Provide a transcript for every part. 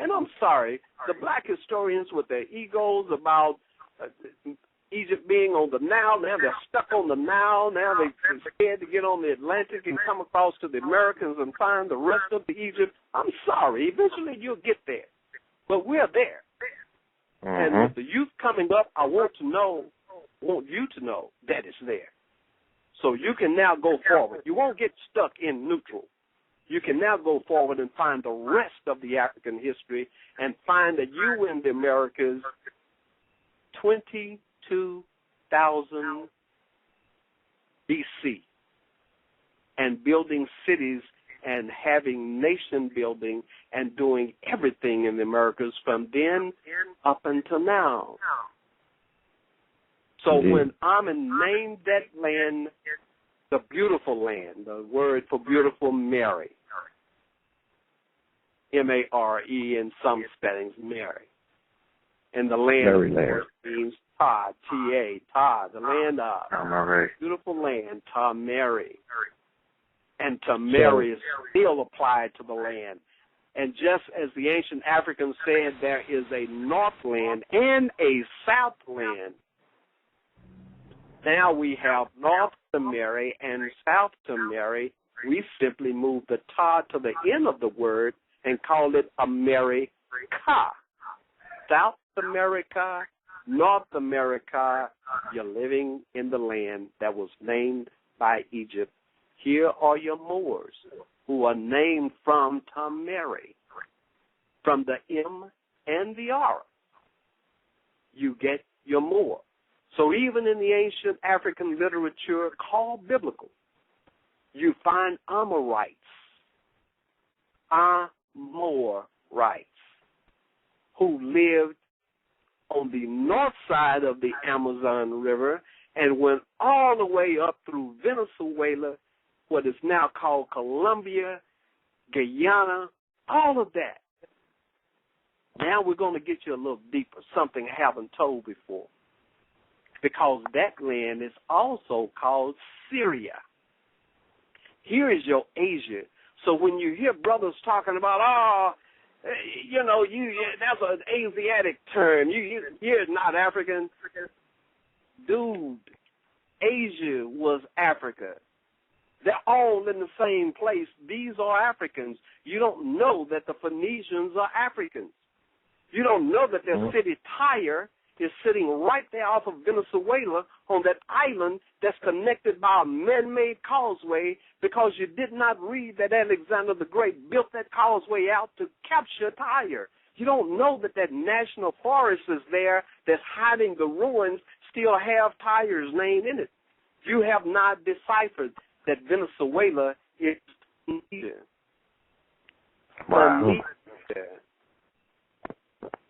And I'm sorry, the black historians with their egos about Egypt being on the Nile, now they're stuck on the Nile, now they're scared to get on the Atlantic and come across to the Americans and find the rest of the Egypt. I'm sorry, eventually you'll get there. But we're there. And with the youth coming up, I want you to know that it's there. So you can now go forward. You won't get stuck in neutral. You can now go forward and find the rest of the African history and find that you were in the Americas 22,000 BC and building cities and having nation building and doing everything in the Americas from then up until now. So when Amen named that land the beautiful land, the word for beautiful, Mary, M-A-R-E in some spellings, Mary. And the land means Ta, T-A, Ta, the land of, beautiful land, Ta Mary. And Ta Mary is still applied to the land. And just as the ancient Africans said, there is a northland and a southland. Now we have North to Mary and South to Mary. We simply move the Ta to the end of the word and call it America. South America, North America, you're living in the land that was named by Egypt. Here are your Moors, who are named from Ta Mary, from the M and the R. You get your Moor. So even in the ancient African literature called biblical, you find Amorites, Amorites, who lived on the north side of the Amazon River and went all the way up through Venezuela, what is now called Colombia, Guyana, all of that. Now we're going to get you a little deeper, something I haven't told before, because that land is also called Syria. Here is your Asia. So when you hear brothers talking about, that's an Asiatic term. You're not African. Dude, Asia was Africa. They're all in the same place. These are Africans. You don't know that the Phoenicians are Africans. You don't know that their city, Tyre, is sitting right there off of Venezuela on that island that's connected by a man-made causeway, because you did not read that Alexander the Great built that causeway out to capture Tyre. You don't know that that national forest is there that's hiding the ruins, still have Tyre's name in it. You have not deciphered that Venezuela is Phoenicia. Wow.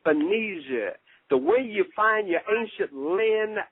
Phoenicia. The way you find your ancient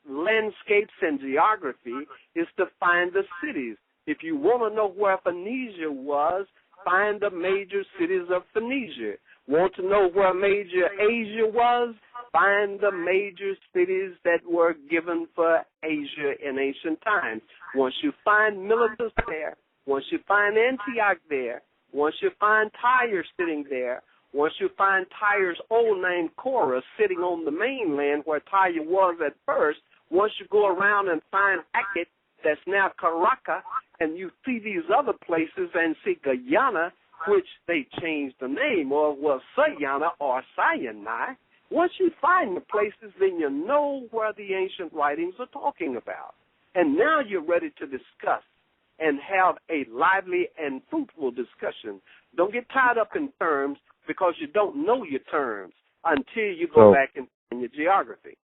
landscapes and geography is to find the cities. If you want to know where Phoenicia was, find the major cities of Phoenicia. Want to know where major Asia was? Find the major cities that were given for Asia in ancient times. Once you find Miletus there, once you find Antioch there, once you find Tyre sitting there, once you find Tyre's old name Korah sitting on the mainland where Tyre was at first, once you go around and find Akit, that's now Caracas, and you see these other places and see Guyana, which they changed the name of, was Sayana or Sinai. Once you find the places, then you know where the ancient writings are talking about. And now you're ready to discuss and have a lively and fruitful discussion. Don't get tied up in terms, because you don't know your terms until you go back and find your geography.